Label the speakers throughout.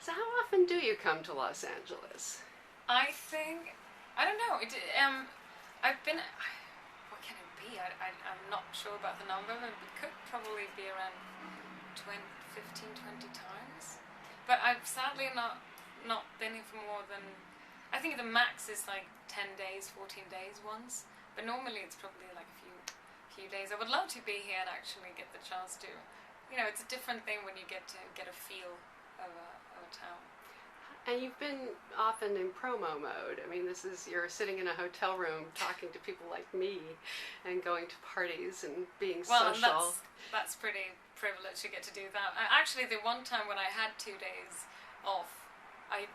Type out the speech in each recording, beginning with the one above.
Speaker 1: So how often do you come to Los Angeles?
Speaker 2: I think, I don't know, I've been, what can it be? I'm not sure about the number, but it could probably be around 15, 20 times. But I've sadly not been here for more than, I think the max is like 10 days, 14 days once. But normally it's probably like a few days. I would love to be here and actually get the chance to, it's a different thing when you get to get a feel of a town.
Speaker 1: And you've been often in promo mode. I mean, you're sitting in a hotel room talking to people like me and going to parties and being social.
Speaker 2: Well, that's pretty privileged to get to do that. Actually, the one time when I had 2 days off, I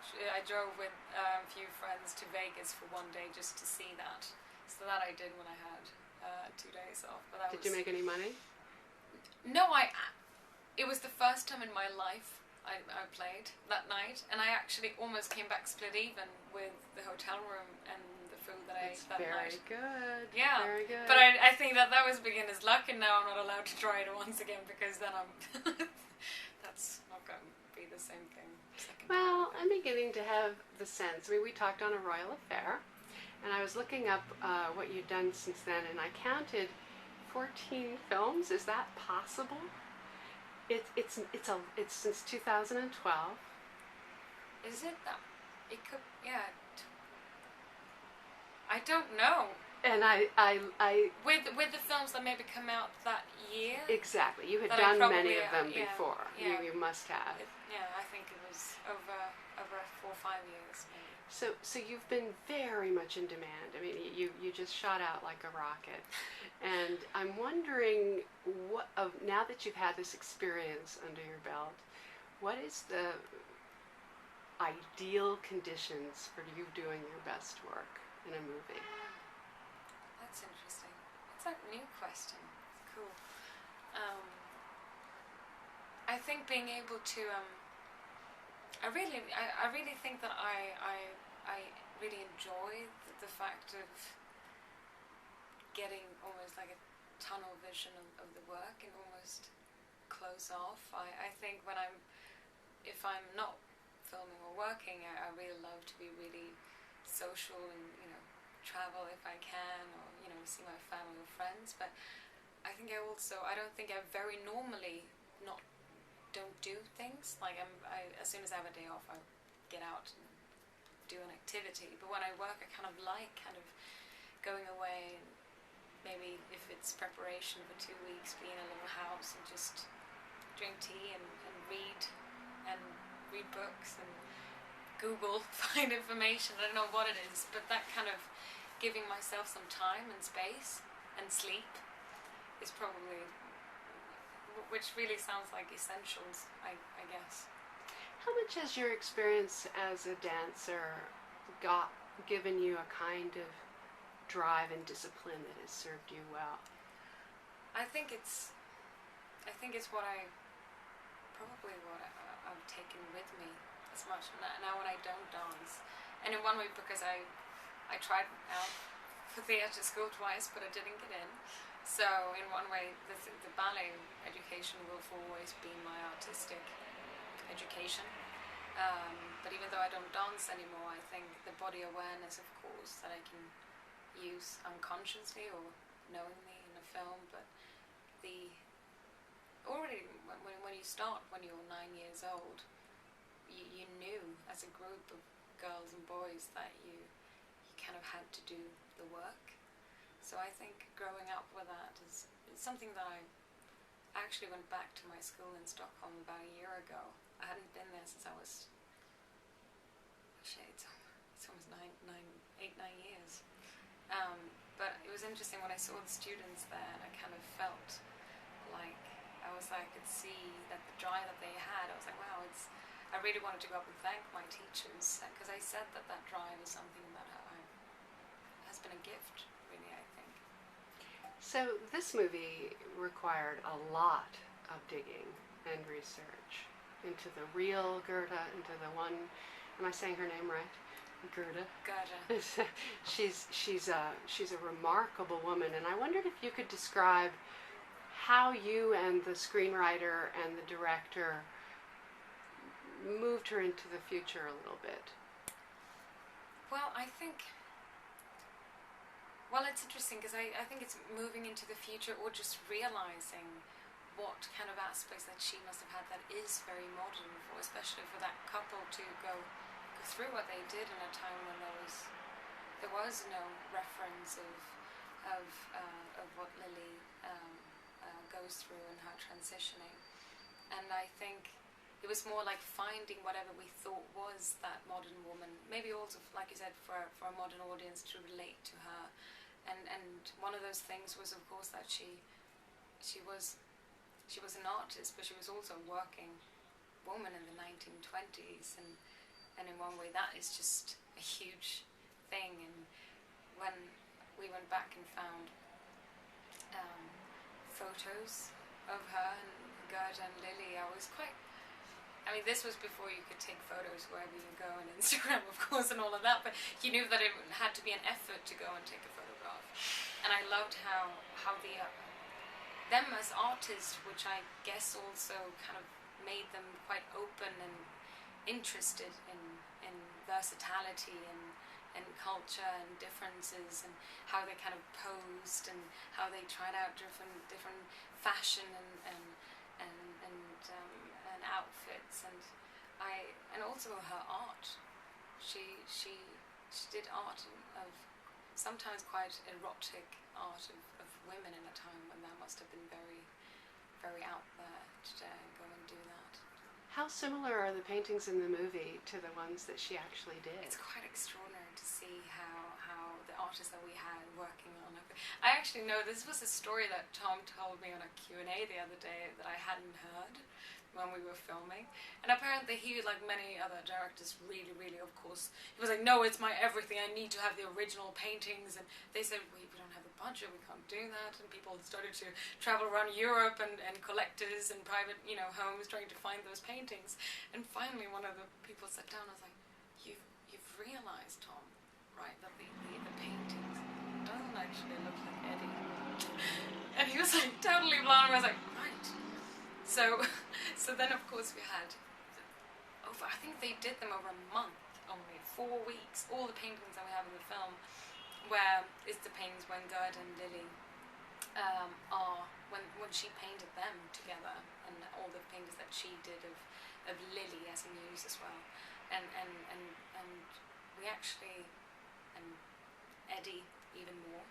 Speaker 2: drove with a few friends to Vegas for 1 day just to see that. So that I did when I had 2 days off. But
Speaker 1: Did you make any money?
Speaker 2: No, it was the first time in my life I played that night, and I actually almost came back split even with the hotel room and the food that I ate that night.
Speaker 1: Very good.
Speaker 2: Yeah.
Speaker 1: Very good.
Speaker 2: But I think that was beginner's luck, and now I'm not allowed to try it once again because then that's not going to be the same thing.
Speaker 1: Well, I'm beginning to have the sense. I mean, we talked on a Royal Affair, and I was looking up what you'd done since then, and I counted 14 films. Is that possible? It's since 2012.
Speaker 2: Is it that? It could, yeah. I don't know.
Speaker 1: And I
Speaker 2: with the films that maybe come out that year.
Speaker 1: Exactly. You had done many of them before. Yeah. You must have.
Speaker 2: I think it was over 4 or 5 years maybe.
Speaker 1: So you've been very much in demand. I mean, you just shot out like a rocket. And I'm wondering, now that you've had this experience under your belt, what is the ideal conditions for you doing your best work in a movie?
Speaker 2: That's interesting. It's a new question. It's cool. I think being able to, I really think that I really enjoy the fact of getting almost like a tunnel vision of the work and almost close off. I think if I'm not filming or working, I really love to be really social and, travel if I can, or, see my family or friends. But I think I don't think I very normally don't do things. Like as soon as I have a day off, I get out and do an activity. But when I work, I kind of going away and maybe if it's preparation for 2 weeks, be in a little house and just drink tea and read books and Google, find information. I don't know what it is, but that kind of giving myself some time and space and sleep is probably, which really sounds like essentials, I guess.
Speaker 1: How much has your experience as a dancer given you a kind of drive and discipline that has served you well?
Speaker 2: I think it's what I've taken with me as much now when I don't dance, and in one way because I tried out for theatre school twice, but I didn't get in. So in one way, the ballet education will always be my artistic education. But even though I don't dance anymore, I think the body awareness, of course, that I can use unconsciously or knowingly in a film, but already when you start when you're 9 years old, you knew as a group of girls and boys that you kind of had to do the work. So I think growing up with that is something that I actually went back to my school in Stockholm about a year ago. I hadn't been there since I was, it's almost 8, 9 years. But it was interesting when I saw the students there, and I kind of felt like I could see that the drive that they had. I was like, wow, I really wanted to go up and thank my teachers, because I said that drive is something that has been a gift, really, I think.
Speaker 1: So this movie required a lot of digging and research into the real Gerda, into the one, am I saying her name right? Gerda. She's a remarkable woman, and I wondered if you could describe how you and the screenwriter and the director moved her into the future a little bit?
Speaker 2: Well, well, it's interesting because I think it's moving into the future or just realizing what kind of aspects that she must have had that is very modern, for, especially for that couple to go through what they did in a time when there was no reference of what Lily goes through in her transitioning. And I think it was more like finding whatever we thought was that modern woman, maybe also, like you said, for a modern audience to relate to her. And one of those things was, of course, that she was an artist, but she was also a working woman in the 1920s, and in one way that is just a huge thing. And when we went back and found photos of her and Gerda and Lily, I mean, this was before you could take photos wherever you go on Instagram, of course, and all of that, but you knew that it had to be an effort to go and take a photograph. And I loved how them as artists, which I guess also kind of made them quite open and interested in versatility and culture and differences, and how they kind of posed and how they tried out different fashion and outfits, and also her art. She did art of sometimes quite erotic art of women in a time when that must have been very, very out there to go and do that.
Speaker 1: How similar are the paintings in the movie to the ones that she actually did?
Speaker 2: It's quite extraordinary to see how the artists that we had working on it. I actually know this was a story that Tom told me on a Q&A the other day that I hadn't heard when we were filming, and apparently he, like many other directors, really, of course, he was like, no, it's my everything, I need to have the original paintings. And they said, we don't have the budget, we can't do that. And people started to travel around Europe and collectors and private, homes trying to find those paintings. And finally one of the people sat down and was like, you've realized, Tom, right, that the paintings don't actually look like Eddie. And he was like totally blown. I was like, right. So then of course we had I think they did them over a month, only 4 weeks, all the paintings that we have in the film, where it's the paintings when Gerda and Lily when she painted them together, and all the paintings that she did of Lily as a muse as well, and we actually, and Eddie even more,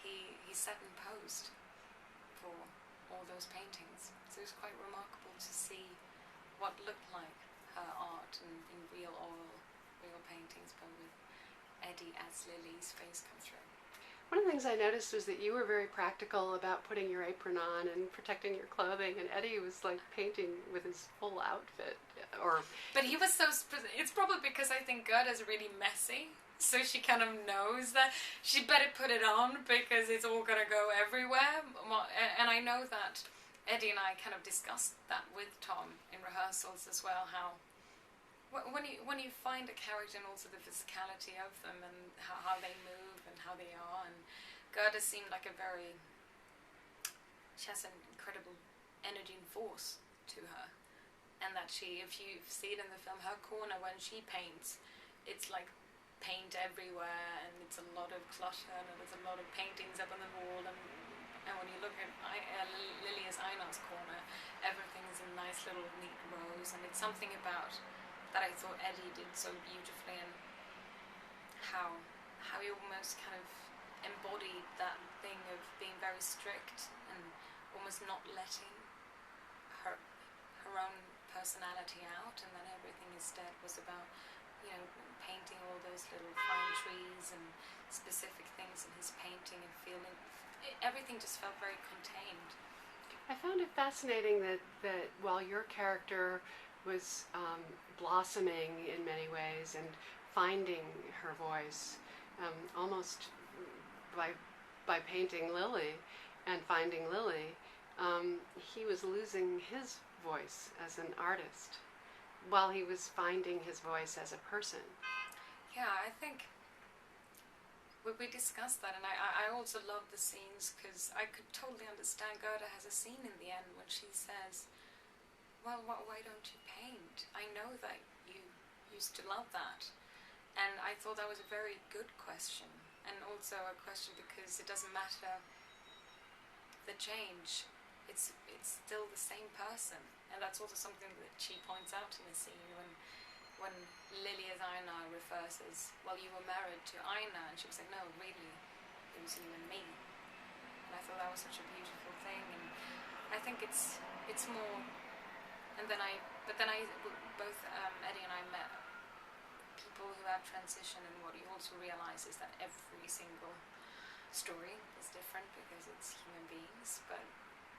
Speaker 2: he sat and posed for all those paintings. So it was quite remarkable to see what looked like her art in real paintings, but with Eddie as Lily's face come through.
Speaker 1: One of the things I noticed was that you were very practical about putting your apron on and protecting your clothing, and Eddie was like painting with his full outfit.
Speaker 2: But he was it's probably because I think Gerda's really messy, so she kind of knows that she better put it on because it's all gonna go everywhere. And I know that Eddie and I kind of discussed that with Tom in rehearsals as well, how when you find a character and also the physicality of them and how they move and how they are, and Gerda seemed like she has an incredible energy and force to her, and that if you see it in the film, her corner when she paints, it's like paint everywhere, and it's a lot of clutter, and there's a lot of paintings up on the wall, and when you look at Lily as Einar's corner, everything is in nice little neat rows, and it's something about that I thought Eddie did so beautifully, and how he almost kind of embodied that thing of being very strict and almost not letting her own personality out, and then everything instead was about painting all those little fine trees and specific things in his painting, and feeling everything just felt very contained.
Speaker 1: I found it fascinating that while your character was blossoming in many ways and finding her voice, almost by painting Lily and finding Lily, he was losing his voice as an artist while he was finding his voice as a person.
Speaker 2: Yeah, I think we discussed that, and I also love the scenes because I could totally understand. Gerda has a scene in the end when she says, well, why don't you paint? I know that you used to love that. And I thought that was a very good question. And also a question because it doesn't matter the change. It's still the same person. And that's also something that she points out in the scene when Lily as Einar refers as, well, you were married to Einar, and she was like, no, really, it was you and me. And I thought that was such a beautiful thing, and I think it's more. And then both Eddie and I met people who have transition, and what you also realize is that every single story is different because it's human beings. But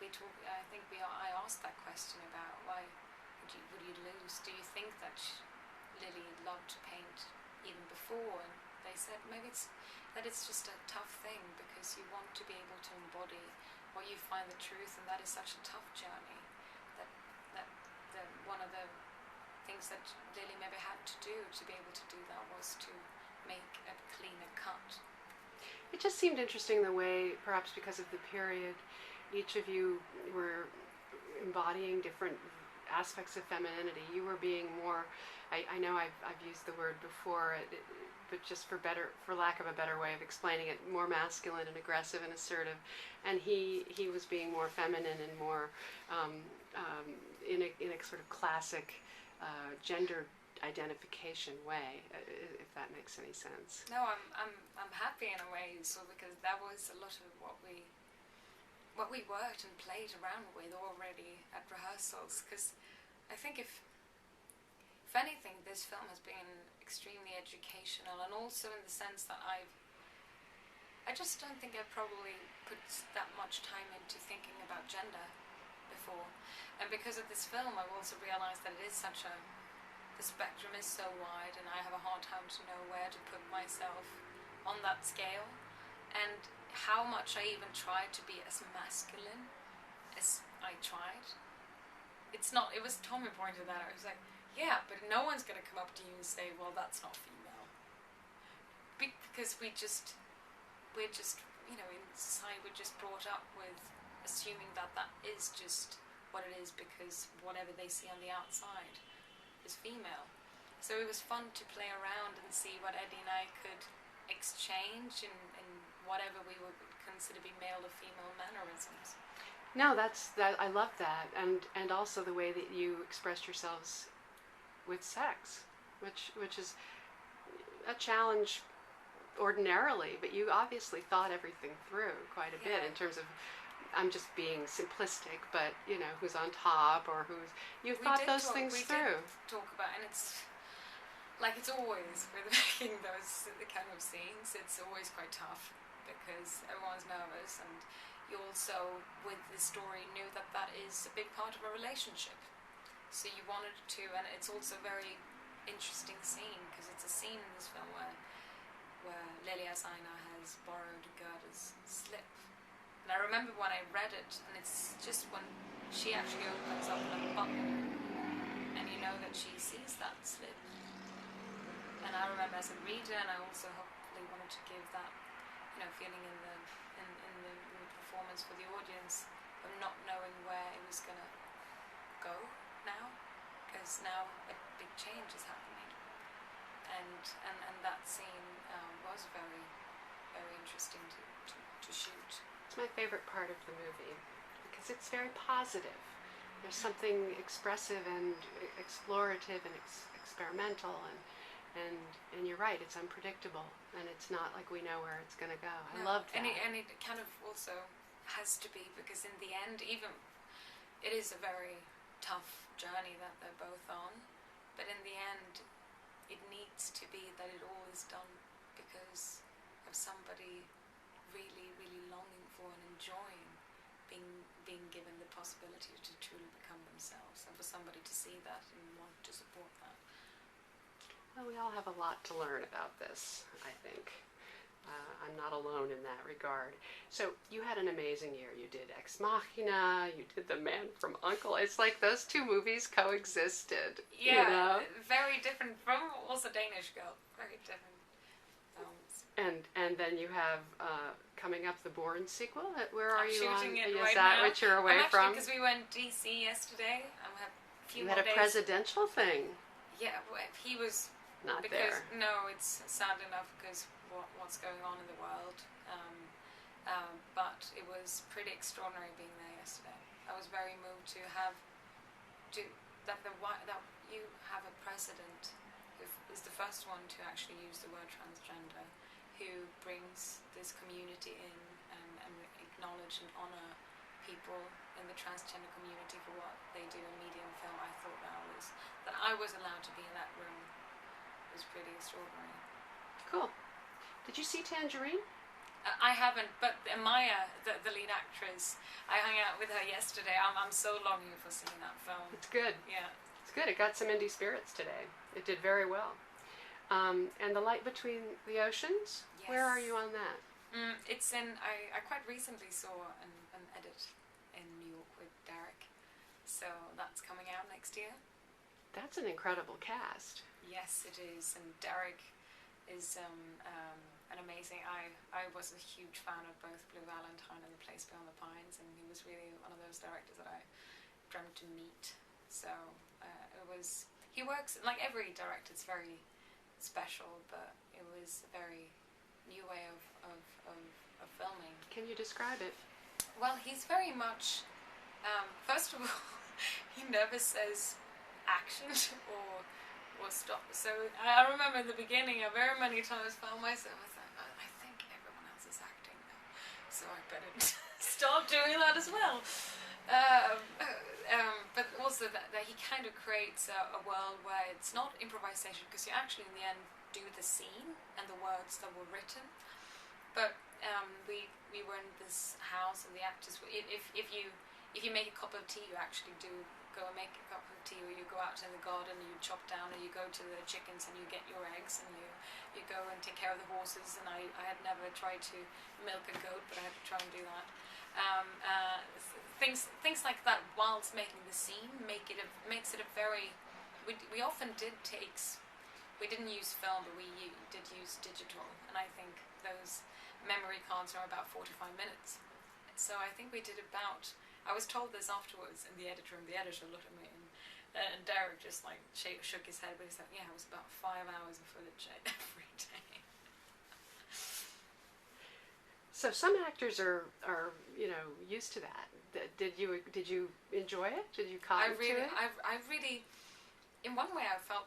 Speaker 2: I asked that question about why would you lose? Do you think that Lily loved to paint even before? And they said maybe it's just a tough thing because you want to be able to embody what you find the truth, and that is such a tough journey. That one of the things that Lily maybe had to do to be able to do that was to make a cleaner cut.
Speaker 1: It just seemed interesting the way, perhaps because of the period, each of you were embodying different aspects of femininity. You were being more, I know I've used the word before, but just for lack of a better way of explaining it, more masculine and aggressive and assertive, and he was being more feminine and more in a sort of classic gender identification way, if that makes any sense.
Speaker 2: No, I'm happy in a way, so because that was a lot of what we worked and played around with already at rehearsals. Because I think if anything, this film has been extremely educational, and also in the sense that I just don't think I've probably put that much time into thinking about gender before. And because of this film, I've also realized that it is the spectrum is so wide, and I have a hard time to know where to put myself on that scale, and how much I even tried to be as masculine as I tried. It was Tom who pointed that out. He was like, yeah, but no one's going to come up to you and say, well, that's not female. Because we're just, in society, we're just brought up with assuming that is just what it is, because whatever they see on the outside is female. So it was fun to play around and see what Eddie and I could exchange in whatever we would consider to be male or female mannerisms.
Speaker 1: No, I love that, and also the way that you expressed yourselves with sex, which is a challenge ordinarily, but you obviously thought everything through quite a bit in terms of, I'm just being simplistic, but who's on top, or you thought those things through.
Speaker 2: We did talk about, and it's always with making those kind of scenes, it's always quite tough because everyone's nervous, and you also, with the story, knew that is a big part of a relationship. So you wanted to, and it's also a very interesting scene because it's a scene in this film where Lily as Einar has borrowed Gerda's slip. And I remember when I read it, and it's just when she actually opens up the button, and you know that she sees that slip. And I remember as a reader, and I also hopefully wanted to give that, feeling in the performance for the audience of not knowing where it was gonna go now, because now a big change is happening, and that scene was very, very interesting to shoot.
Speaker 1: It's my favorite part of the movie because it's very positive. There's something expressive and explorative and experimental, and you're right, it's unpredictable, and it's not like we know where it's going to go. I love that.
Speaker 2: And it kind of also has to be, because in the end, even it is a very tough journey that they're both on, but in the end, it needs to be that it all is done because of somebody really, really longing for and enjoying being given the possibility to truly become themselves, and for somebody to see that and want to support that.
Speaker 1: Well, we all have a lot to learn about this, I think. I'm not alone in that regard. So you had an amazing year. You did Ex Machina, you did The Man from U.N.C.L.E. It's like those two movies coexisted.
Speaker 2: Yeah, very different from also Danish Girl. Very different films.
Speaker 1: And then you have coming up the Bourne sequel. Where are
Speaker 2: I'm
Speaker 1: you
Speaker 2: shooting
Speaker 1: on?
Speaker 2: it
Speaker 1: Is
Speaker 2: right
Speaker 1: that
Speaker 2: now.
Speaker 1: what you're away from?
Speaker 2: Because we went DC yesterday. I have few
Speaker 1: You
Speaker 2: more
Speaker 1: had a
Speaker 2: days.
Speaker 1: presidential thing.
Speaker 2: Yeah, well, he was
Speaker 1: Not
Speaker 2: because
Speaker 1: there.
Speaker 2: no, it's sad enough because what's going on in the world. But it was pretty extraordinary being there yesterday. I was very moved to have that you have a president who is the first one to actually use the word transgender, who brings this community in and acknowledge and honour people in the transgender community for what they do in media and film. I thought that I was allowed to be in that room was pretty extraordinary.
Speaker 1: Cool. Did you see Tangerine?
Speaker 2: I haven't, but Maya, the lead actress, I hung out with her yesterday. I'm so longing for seeing that film.
Speaker 1: It's good.
Speaker 2: Yeah.
Speaker 1: It's good. It got some indie spirits today. It did very well. And The Light Between the Oceans?
Speaker 2: Yes.
Speaker 1: Where are you on that?
Speaker 2: It's in. I quite recently saw an edit in New York with Derek, so that's coming out next year.
Speaker 1: That's an incredible cast.
Speaker 2: Yes, it is, and Derek is an amazing. I was a huge fan of both Blue Valentine and The Place Beyond the Pines, and he was really one of those directors that I dreamt to meet. So it was. He works like every director. It's very special, but it was a very new way of filming.
Speaker 1: Can you describe it?
Speaker 2: Well, he's very much. First of all, he never says action or stop. So I remember in the beginning, I very many times found myself. I think everyone else is acting now, so I better stop doing that as well. But also that he kind of creates a world where it's not improvisation, because you actually in the end do the scene and the words that were written. But we were in this house, and the actors. If you make a cup of tea, you actually do go and make a cup of tea, or you go out to the garden and you chop down, or you go to the chickens and you get your eggs, and you go and take care of the horses. And I had never tried to milk a goat, but I had to try and do that. Things like that whilst making the scene makes it a very. We often did takes. We didn't use film, but we did use digital, and I think those memory cards are about 45 minutes. So I think we did about. I was told this afterwards in the editor room. The editor looked at me, and Derek just like shook his head, but he said, "Yeah, it was about 5 hours of footage every day."
Speaker 1: So some actors are used to that. Did you enjoy it? Did you cotton to it?
Speaker 2: I really, in one way, I felt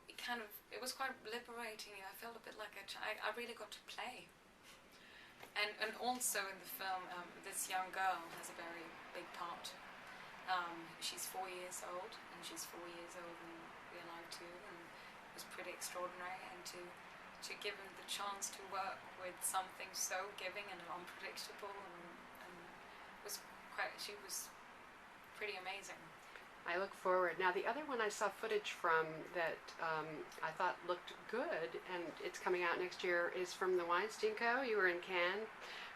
Speaker 2: it was quite liberating. I felt a bit like I really got to play. And also in the film, this young girl has a very big part. She's 4 years old, and she's 4 years old in real life too, and it was pretty extraordinary. And to give him the chance to work with something so giving and unpredictable, and she was pretty amazing.
Speaker 1: I look forward. Now, the other one I saw footage from that I thought looked good, and it's coming out next year, is from the Weinstein Co. You were in Cannes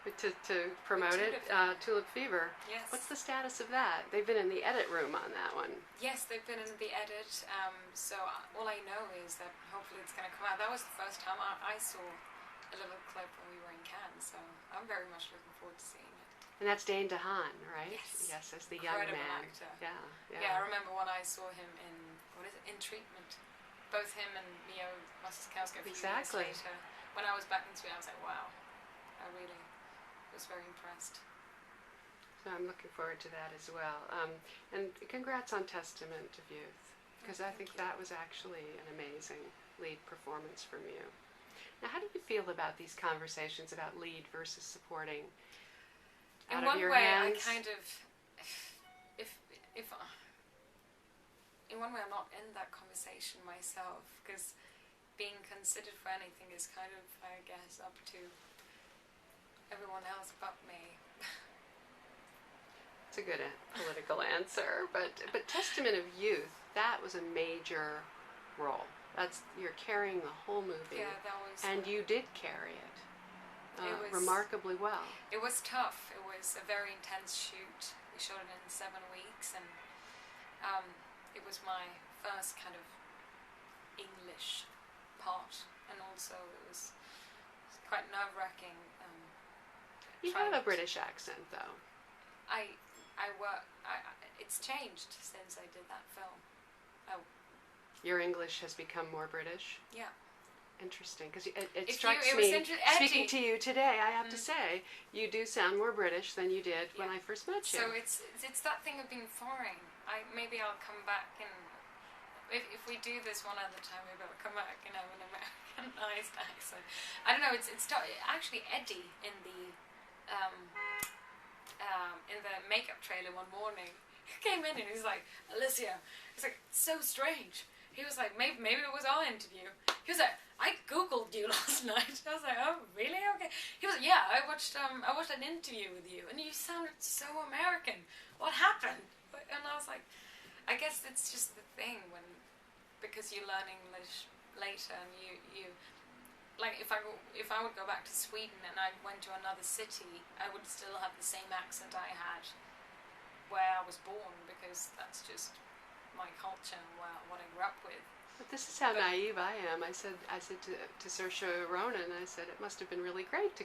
Speaker 1: to promote it, Tulip Fever.
Speaker 2: Yes.
Speaker 1: What's the status of that? They've been in the edit room on that one.
Speaker 2: Yes, they've been in the edit. So all I know is that hopefully it's going to come out. That was the first time I saw a little clip when we were in Cannes, so I'm very much looking forward to seeing it.
Speaker 1: And that's Dane DeHaan, right?
Speaker 2: Yes,
Speaker 1: as the young
Speaker 2: incredible
Speaker 1: man.
Speaker 2: Actor.
Speaker 1: Yeah.
Speaker 2: I remember when I saw him in In Treatment. Both him and Mio Wasikowska a few years later. When I was back in Sweden, I was like, wow, I really was very impressed.
Speaker 1: So I'm looking forward to that as well. And congrats on Testament of Youth, because I think that was actually an amazing lead performance from you. Now, how do you feel about these conversations about lead versus supporting?
Speaker 2: In one way, I kind of, if in one way, I'm not in that conversation myself, because being considered for anything is kind of, I guess, up to everyone else but me.
Speaker 1: It's a good political answer, but Testament of Youth, that was a major role. You're carrying the whole movie.
Speaker 2: Yeah, that was.
Speaker 1: And you did carry it.
Speaker 2: Was
Speaker 1: remarkably well.
Speaker 2: It was tough. It was a very intense shoot. We shot it in 7 weeks, and it was my first kind of English part, and also it was quite nerve-wracking.
Speaker 1: You have a British accent, though.
Speaker 2: it's changed since I did that film. Oh,
Speaker 1: Your English has become more British.
Speaker 2: yeah.
Speaker 1: Interesting, because it strikes
Speaker 2: it was
Speaker 1: me, speaking to you today, I have to say, you do sound more British than you did when I first met you.
Speaker 2: So it's that thing of being foreign. Maybe I'll come back, and if we do this one other time, maybe I'll come back and have an Americanized accent. I don't know. It's actually Eddie in the makeup trailer one morning. He came in and he's like, Alicia, it's like so strange. He was like, maybe it was our interview. He was like, I googled you last night. I was like, oh really? Okay. He was like, yeah, I watched an interview with you, and you sounded so American. What happened? And I was like, I guess it's just the thing because you learn English later, and you like if I would go back to Sweden and I went to another city, I would still have the same accent I had where I was born, because that's just my culture and what I grew up with.
Speaker 1: But this is how naive I am. I said to Saoirse Ronan, I said, it must have been really great to